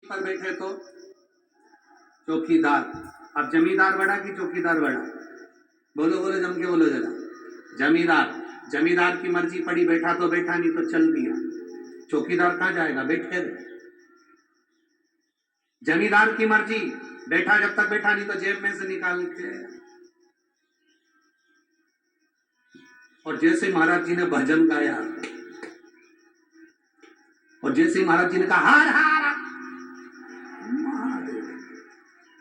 पर बैठे तो चौकीदार। अब जमींदार बड़ा कि चौकीदार बड़ा? बोलो बोलो, जम के बोलो जरा। जमींदार। जमींदार की मर्जी पड़ी, बैठा तो बैठा, नहीं तो चल दिया। चौकीदार कहाँ जाएगा? बैठे रहे। जमींदार की मर्जी, बैठा जब तक बैठा, नहीं तो जेब में से निकाल के। और जैसे महाराज जी ने भजन गाया और जैसे महाराज जी ने कहा हार हार,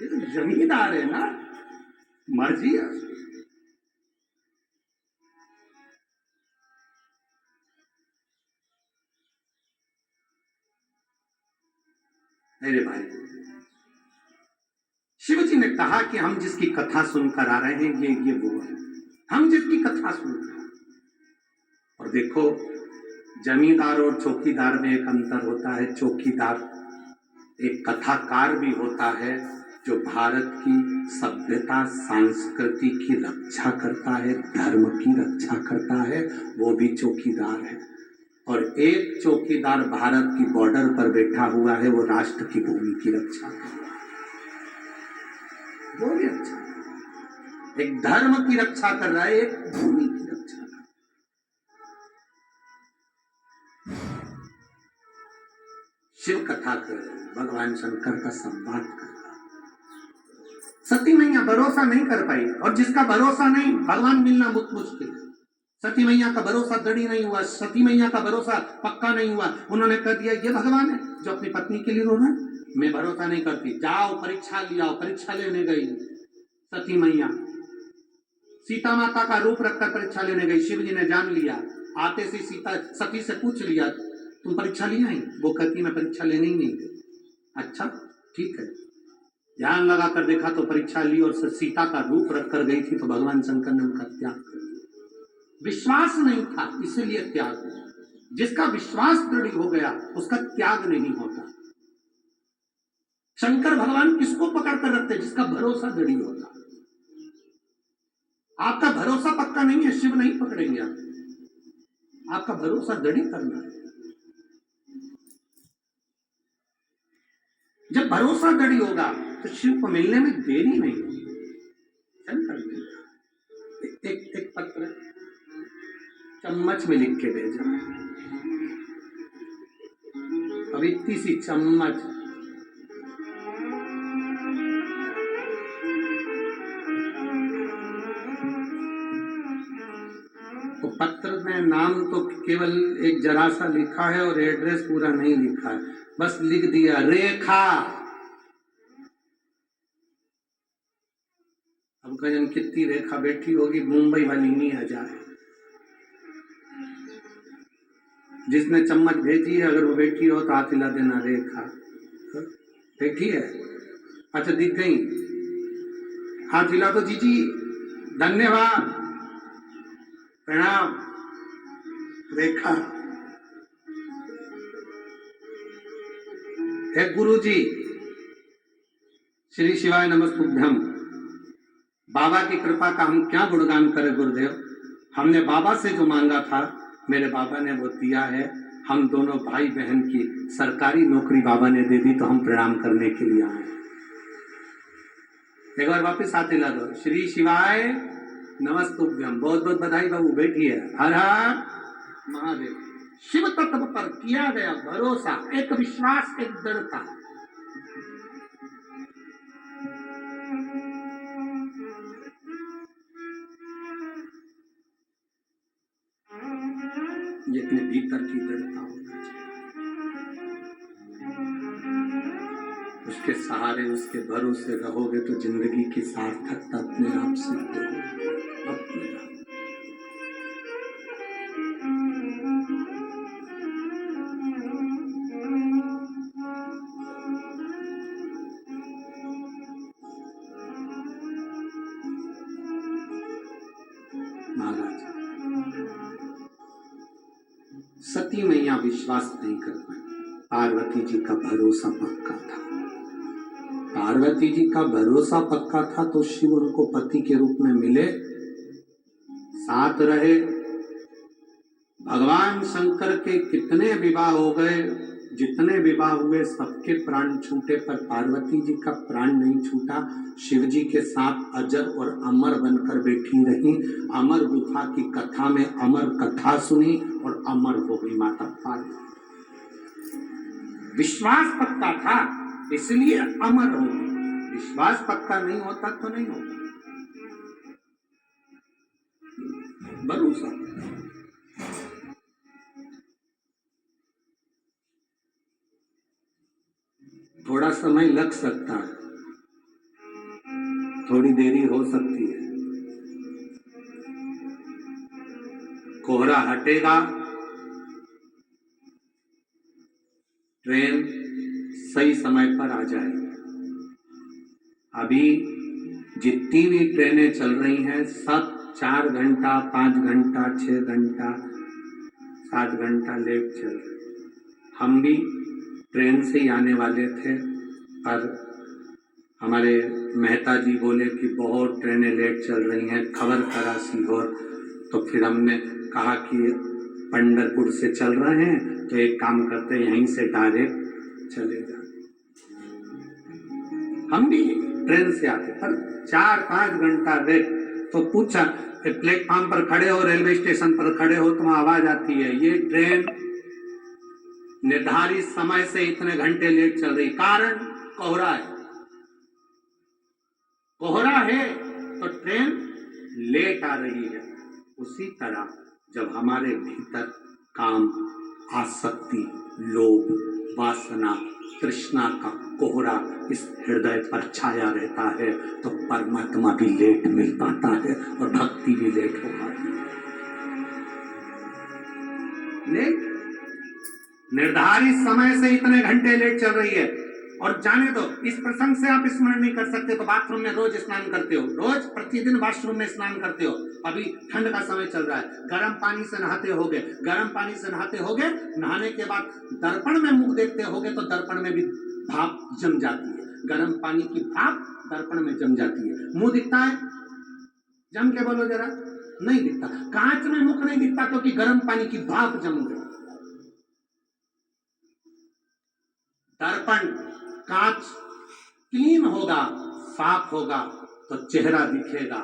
ये तो जमींदार है ना, मर्जी है। मेरे भाई, शिव जी ने कहा कि हम जिसकी कथा सुनकर आ रहे हैं ये वो है, हम जिसकी कथा सुनकर। और देखो, जमींदार और चौकीदार में एक अंतर होता है। चौकीदार एक कथाकार भी होता है जो भारत की सभ्यता संस्कृति की रक्षा करता है, धर्म की रक्षा करता है, वो भी चौकीदार है। और एक चौकीदार भारत की बॉर्डर पर बैठा हुआ है, वो राष्ट्र की भूमि की रक्षा कर रहा है, वो भी अच्छा। एक धर्म की रक्षा कर रहा है, एक भूमि की रक्षा कर रहा है। शिव कथा कर रहे हैं, भगवान शंकर का संवाद कर रहा है। सती मैया भरोसा नहीं कर पाई, और जिसका भरोसा नहीं, भगवान मिलना बहुत मुश्किल है। सती मैया का भरोसा दृढ़ नहीं हुआ, सती मैया का भरोसा पक्का नहीं हुआ। उन्होंने कह दिया ये भगवान है जो अपनी पत्नी के लिए रो रहा है, मैं भरोसा नहीं करती। जाओ परीक्षा लियाओ। परीक्षा लेने गई सती मैया, सीता माता का रूप रखकर परीक्षा लेने गई। शिव जी ने जान लिया। आते से सीता सती से पूछ लिया तुम परीक्षा लिया है? वो कहती मैं परीक्षा लेने ही नहीं गई। अच्छा ठीक है। ध्यान लगा कर देखा तो परीक्षा ली और सीता का रूप रखकर गई थी, तो भगवान शंकर ने उनका त्याग कर दिया। विश्वास नहीं था इसलिए त्याग हुआ। जिसका विश्वास दृढ़ हो गया उसका त्याग नहीं होता। शंकर भगवान किसको पकड़ कर रखते? जिसका भरोसा दृढ़ होता। आपका भरोसा पक्का नहीं है, शिव नहीं पकड़ेंगे आपका भरोसा दृढ़ करना है। जब भरोसा दृढ़ होगा तो शिव को मिलने में देरी नहीं होगी। एक पत्र चम्मच में लिख के भेजा, अब इतनी सी चम्मच, तो पत्र में नाम तो केवल एक जरा सा लिखा है और एड्रेस पूरा नहीं लिखा है, बस लिख दिया रेखा। अब कजन कितनी रेखा बैठी होगी, मुंबई वाली नहीं आ जाए। जिसने चम्मच भेजी है अगर वो बैठी हो तो हाथ हिला देना, रेखा बैठी है। अच्छा दिख गई, हाथ हिला दो। जीजी धन्यवाद, प्रणाम। रेखा है। गुरुजी श्री शिवाय नमस्तुभ्यम। बाबा की कृपा का हम क्या गुणगान करें गुरुदेव। हमने बाबा से जो मांगा था मेरे बाबा ने वो दिया है। हम दोनों भाई बहन की सरकारी नौकरी बाबा ने दे दी, तो हम प्रणाम करने के लिए आए। एक बार वापस हाथ हिला दो। श्री शिवाय नमस्तुभ्यम। बहुत बहुत बधाई बाबू, बैठिए। हर हर महादेव। शिव तत्व पर किया गया भरोसा, एक विश्वास, एक दृढ़ता। ये अपने भीतर की दृढ़ता होना चाहिए। उसके सहारे, उसके भरोसे रहोगे तो जिंदगी की सार्थकता अपने आप सिद्ध होगी। अपने आप। महाराज सती मैया विश्वास नहीं कर पाई, पार्वती जी का भरोसा पक्का था। पार्वती जी का भरोसा पक्का था तो शिव उनको पति के रूप में मिले, साथ रहे। भगवान शंकर के कितने विवाह हो गए, जितने विवाह हुए सबके प्राण छूटे, पर पार्वती जी का प्राण नहीं छूटा। शिव जी के साथ अजर और अमर बनकर बैठी रही, अमर गुफा की कथा में अमर कथा सुनी और अमर हो गई माता पार्वती। विश्वास पक्का था इसलिए अमर हो गई, विश्वास पक्का नहीं होता तो नहीं होता। भरोसा थोड़ा समय लग सकता है, थोड़ी देरी हो सकती है, कोहरा हटेगा, ट्रेन सही समय पर आ जाएगी। अभी जितनी भी ट्रेनें चल रही हैं सब 4 घंटा, 5 घंटा, 6 घंटा, 7 घंटा लेट चल रही। हम भी ट्रेन से ही आने वाले थे, पर हमारे मेहता जी बोले कि बहुत ट्रेनें लेट चल रही हैं, खबर करा सीहोर। तो फिर हमने कहा कि पंढरपुर से चल रहे हैं तो एक काम करते हैं यहीं से डायरेक्ट चले जाते। हम भी ट्रेन से आते, पर 4-5 घंटा लेट। तो पूछा प्लेटफॉर्म पर खड़े हो, रेलवे स्टेशन पर खड़े हो, तो आवाज आती है ये ट्रेन निर्धारित समय से इतने घंटे लेट चल रही, कारण कोहरा है। कोहरा है तो ट्रेन लेट आ रही है। उसी तरह जब हमारे भीतर काम, आसक्ति, लोभ, वासना, तृष्णा का कोहरा इस हृदय पर छाया रहता है तो परमात्मा भी लेट मिल पाता है और भक्ति भी लेट हो पाती है। लेट, निर्धारित समय से इतने घंटे लेट चल रही है। और जाने दो, इस प्रसंग से आप स्मरण नहीं कर सकते तो बाथरूम में रोज स्नान करते हो, रोज प्रतिदिन वॉशरूम में स्नान करते हो। अभी ठंड का समय चल रहा है, गर्म पानी से नहाते होगे, गर्म पानी से नहाते होगे, नहाने के बाद दर्पण में मुख देखते होगे तो दर्पण में भी भाप जम जाती है, गर्म पानी की भाप दर्पण में जम जाती है। मुंह दिखता है? जम के बोलो जरा। नहीं दिखता। कांच में मुख नहीं दिखता क्योंकि गर्म पानी की भाप जम गई। दर्पण, कांच क्लीन होगा, साफ होगा तो चेहरा दिखेगा,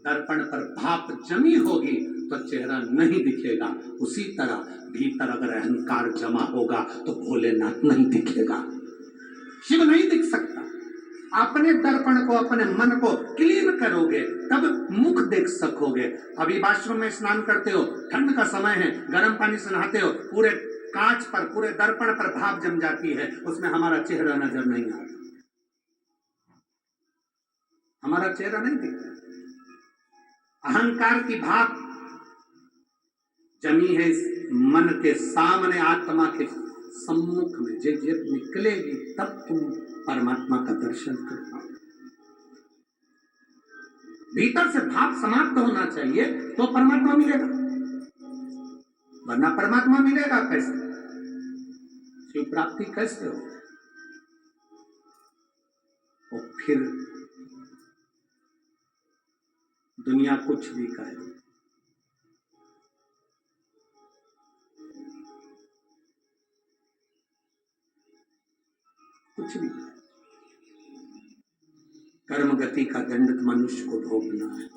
दर्पण पर भाप जमी होगी तो चेहरा नहीं दिखेगा। उसी तरह भीतर अगर अहंकार जमा होगा तो भोलेनाथ नहीं दिखेगा, शिव नहीं दिख सकता। अपने दर्पण को, अपने मन को क्लीन करोगे तब मुख देख सकोगे। अभी वॉशरूम में स्नान करते हो, ठंड का समय है, गर्म पानी से नहाते हो, पूरे कांच पर, पूरे दर्पण पर भाप जम जाती है, उसमें हमारा चेहरा नजर नहीं आता, हमारा चेहरा नहीं दिखता। अहंकार की भाप जमी है इस मन के सामने, आत्मा के सम्मुख में। जब निकलेगी तब तुम परमात्मा का दर्शन कर पाओ। भीतर से भाप समाप्त होना चाहिए तो परमात्मा मिलेगा, वरना परमात्मा मिलेगा कैसे? शिव प्राप्ति कैसे हो? और फिर दुनिया कुछ भी कहे, कुछ भी, कर्म गति का दंड मनुष्य को भोगना है।